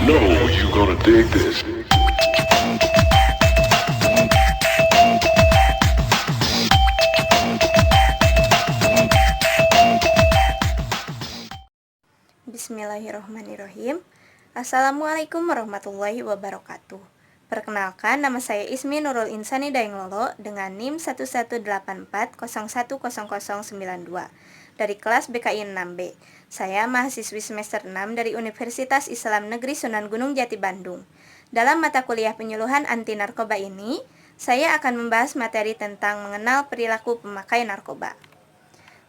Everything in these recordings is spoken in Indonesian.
know you're gonna dig this. Bismillahirrahmanirrahim. Assalamualaikum warahmatullahi wabarakatuh. Perkenalkan, nama saya Ismi Nurul Insani Daenglolo dengan NIM 1184010092 dari kelas BKI 6B. Saya mahasiswi semester 6 dari Universitas Islam Negeri Sunan Gunung Jati Bandung. Dalam mata kuliah penyuluhan anti narkoba ini, saya akan membahas materi tentang mengenal perilaku pemakai narkoba.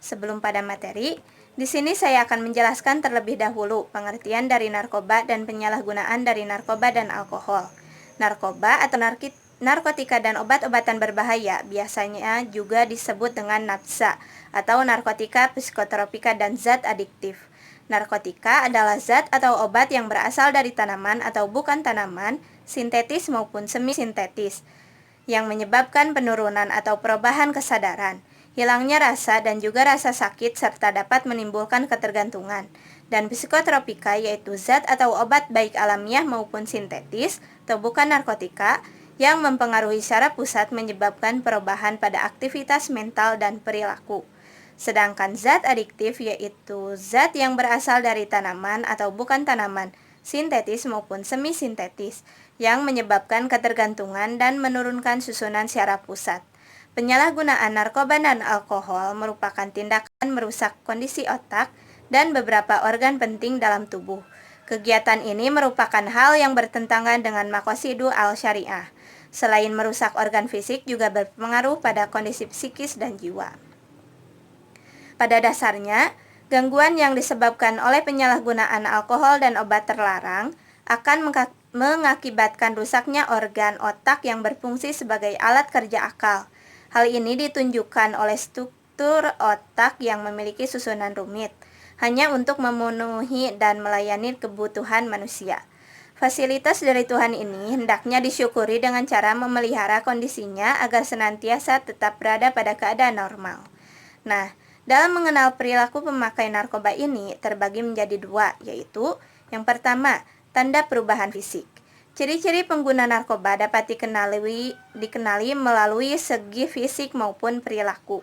Sebelum pada materi, di sini saya akan menjelaskan terlebih dahulu pengertian dari narkoba dan penyalahgunaan dari narkoba dan alkohol. Narkoba atau narkotika dan obat-obatan berbahaya biasanya juga disebut dengan nafsa atau narkotika, psikotropika, dan zat adiktif. Narkotika adalah zat atau obat yang berasal dari tanaman atau bukan tanaman, sintetis maupun semi-sintetis, yang menyebabkan penurunan atau perubahan kesadaran, hilangnya rasa dan juga rasa sakit, serta dapat menimbulkan ketergantungan. Dan psikotropika yaitu zat atau obat baik alamiah maupun sintetis atau bukan narkotika yang mempengaruhi secara pusat menyebabkan perubahan pada aktivitas mental dan perilaku. Sedangkan zat adiktif yaitu zat yang berasal dari tanaman atau bukan tanaman, sintetis maupun semi-sintetis, yang menyebabkan ketergantungan dan menurunkan susunan secara pusat. Penyalahgunaan narkoba dan alkohol merupakan tindakan merusak kondisi otak dan beberapa organ penting dalam tubuh. Kegiatan ini merupakan hal yang bertentangan dengan maqasidu al-syariah. Selain merusak organ fisik, juga berpengaruh pada kondisi psikis dan jiwa. Pada dasarnya, gangguan yang disebabkan oleh penyalahgunaan alkohol dan obat terlarang akan mengakibatkan rusaknya organ otak yang berfungsi sebagai alat kerja akal. Hal ini ditunjukkan oleh struktur otak yang memiliki susunan rumit, hanya untuk memenuhi dan melayani kebutuhan manusia. Fasilitas dari Tuhan ini hendaknya disyukuri dengan cara memelihara kondisinya agar senantiasa tetap berada pada keadaan normal. Nah, dalam mengenal perilaku pemakai narkoba ini terbagi menjadi dua, yaitu yang pertama, tanda perubahan fisik. Ciri-ciri pengguna narkoba dapat dikenali melalui segi fisik maupun perilaku.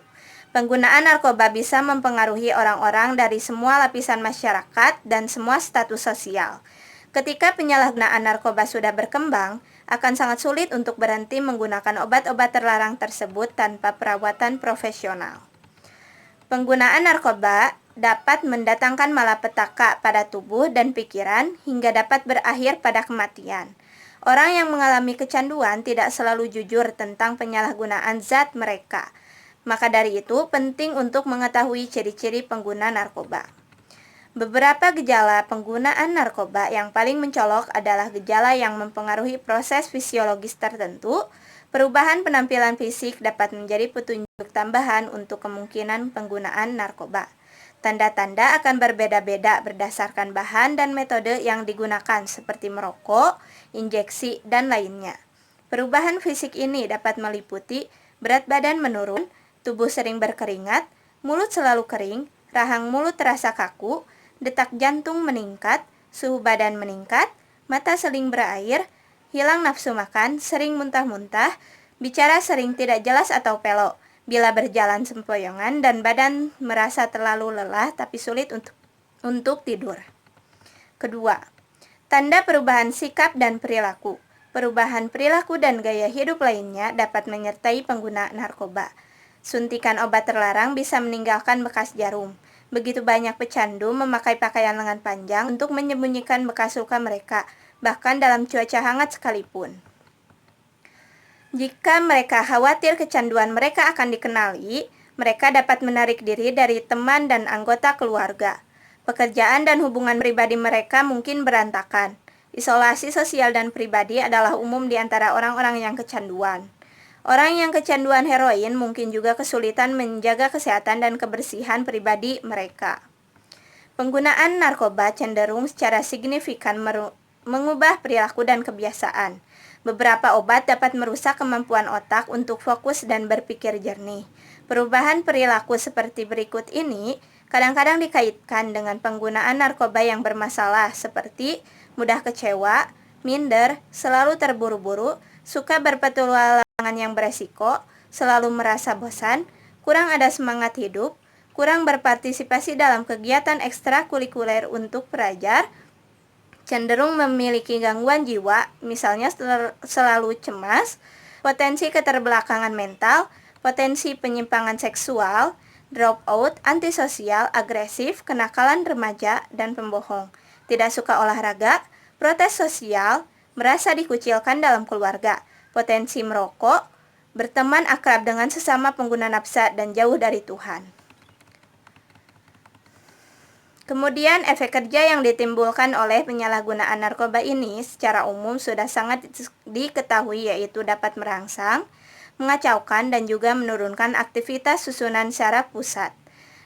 Penggunaan narkoba bisa mempengaruhi orang-orang dari semua lapisan masyarakat dan semua status sosial. Ketika penyalahgunaan narkoba sudah berkembang, akan sangat sulit untuk berhenti menggunakan obat-obat terlarang tersebut tanpa perawatan profesional. Penggunaan narkoba dapat mendatangkan malapetaka pada tubuh dan pikiran hingga dapat berakhir pada kematian. Orang yang mengalami kecanduan tidak selalu jujur tentang penyalahgunaan zat mereka. Maka dari itu penting untuk mengetahui ciri-ciri pengguna narkoba. Beberapa gejala penggunaan narkoba yang paling mencolok adalah gejala yang mempengaruhi proses fisiologis tertentu. Perubahan penampilan fisik dapat menjadi petunjuk tambahan untuk kemungkinan penggunaan narkoba. Tanda-tanda akan berbeda-beda berdasarkan bahan dan metode yang digunakan, seperti merokok, injeksi, dan lainnya. Perubahan fisik ini dapat meliputi berat badan menurun, tubuh sering berkeringat, mulut selalu kering, rahang mulut terasa kaku, detak jantung meningkat, suhu badan meningkat, mata sering berair, hilang nafsu makan, sering muntah-muntah, bicara sering tidak jelas atau pelok, bila berjalan sempoyongan, dan badan merasa terlalu lelah tapi sulit untuk tidur. Kedua, tanda perubahan sikap dan perilaku. Perubahan perilaku dan gaya hidup lainnya dapat menyertai pengguna narkoba. Suntikan obat terlarang bisa meninggalkan bekas jarum. Begitu banyak pecandu memakai pakaian lengan panjang untuk menyembunyikan bekas luka mereka, bahkan dalam cuaca hangat sekalipun. Jika mereka khawatir kecanduan mereka akan dikenali, mereka dapat menarik diri dari teman dan anggota keluarga. Pekerjaan dan hubungan pribadi mereka mungkin berantakan. Isolasi sosial dan pribadi adalah umum di antara orang-orang yang kecanduan. Orang yang kecanduan heroin mungkin juga kesulitan menjaga kesehatan dan kebersihan pribadi mereka. Penggunaan narkoba cenderung secara signifikan mengubah perilaku dan kebiasaan. Beberapa obat dapat merusak kemampuan otak untuk fokus dan berpikir jernih. Perubahan perilaku seperti berikut ini kadang-kadang dikaitkan dengan penggunaan narkoba yang bermasalah seperti mudah kecewa, minder, selalu terburu-buru, suka berpetualangan yang beresiko, selalu merasa bosan, kurang ada semangat hidup, kurang berpartisipasi dalam kegiatan ekstrakurikuler untuk pelajar, cenderung memiliki gangguan jiwa, misalnya selalu cemas, potensi keterbelakangan mental, potensi penyimpangan seksual, dropout, antisosial, agresif, kenakalan remaja, dan pembohong, tidak suka olahraga, protes sosial, merasa dikucilkan dalam keluarga, potensi merokok, berteman akrab dengan sesama pengguna nafsa, dan jauh dari Tuhan. Kemudian efek kerja yang ditimbulkan oleh penyalahgunaan narkoba ini secara umum sudah sangat diketahui, yaitu dapat merangsang, mengacaukan, dan juga menurunkan aktivitas susunan syaraf pusat.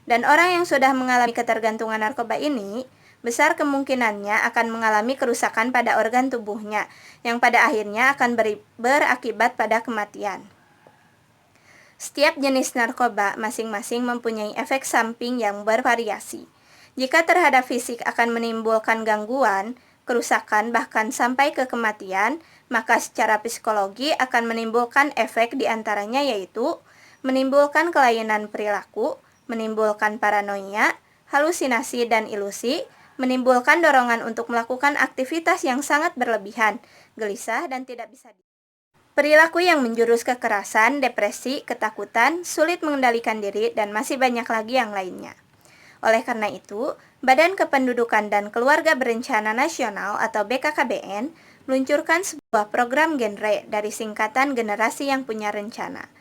Dan orang yang sudah mengalami ketergantungan narkoba ini, besar kemungkinannya akan mengalami kerusakan pada organ tubuhnya, yang pada akhirnya akan berakibat pada kematian. Setiap jenis narkoba masing-masing mempunyai efek samping yang bervariasi. Jika terhadap fisik akan menimbulkan gangguan, kerusakan, bahkan sampai ke kematian, maka secara psikologi akan menimbulkan efek diantaranya yaitu menimbulkan kelainan perilaku, menimbulkan paranoia, halusinasi dan ilusi, menimbulkan dorongan untuk melakukan aktivitas yang sangat berlebihan, gelisah dan tidak bisa perilaku yang menjurus kekerasan, depresi, ketakutan, sulit mengendalikan diri, dan masih banyak lagi yang lainnya. Oleh karena itu, Badan Kependudukan dan Keluarga Berencana Nasional atau BKKBN meluncurkan sebuah program genre dari singkatan Generasi yang Punya Rencana.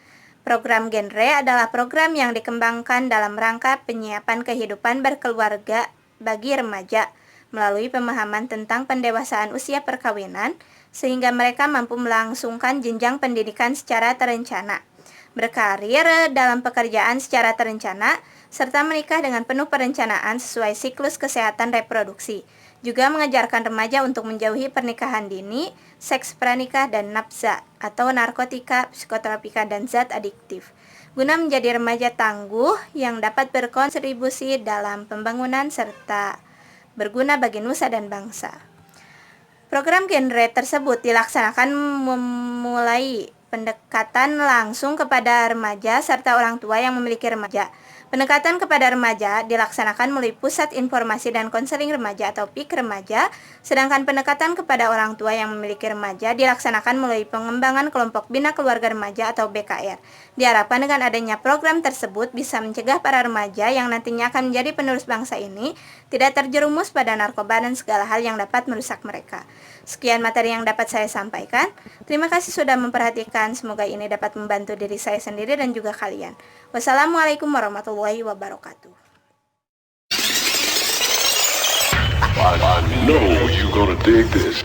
Program genre adalah program yang dikembangkan dalam rangka penyiapan kehidupan berkeluarga bagi remaja melalui pemahaman tentang pendewasaan usia perkawinan sehingga mereka mampu melangsungkan jenjang pendidikan secara terencana, berkarir dalam pekerjaan secara terencana, serta menikah dengan penuh perencanaan sesuai siklus kesehatan reproduksi. Juga mengajarkan remaja untuk menjauhi pernikahan dini, seks pranikah, dan nafsa atau narkotika, psikotropika, dan zat adiktif, guna menjadi remaja tangguh yang dapat berkontribusi dalam pembangunan serta berguna bagi nusa dan bangsa. Program genre tersebut dilaksanakan memulai pendekatan langsung kepada remaja serta orang tua yang memiliki remaja. Pendekatan kepada remaja dilaksanakan melalui Pusat Informasi dan Konseling Remaja atau PIK Remaja, sedangkan pendekatan kepada orang tua yang memiliki remaja dilaksanakan melalui pengembangan kelompok bina keluarga remaja atau BKR. Diharapkan dengan adanya program tersebut bisa mencegah para remaja yang nantinya akan menjadi penerus bangsa ini tidak terjerumus pada narkoba dan segala hal yang dapat merusak mereka. Sekian materi yang dapat saya sampaikan. Terima kasih sudah memperhatikan. Semoga ini dapat membantu diri saya sendiri dan juga kalian. Wassalamualaikum warahmatullahi wabarakatuh. I know you're gonna dig this.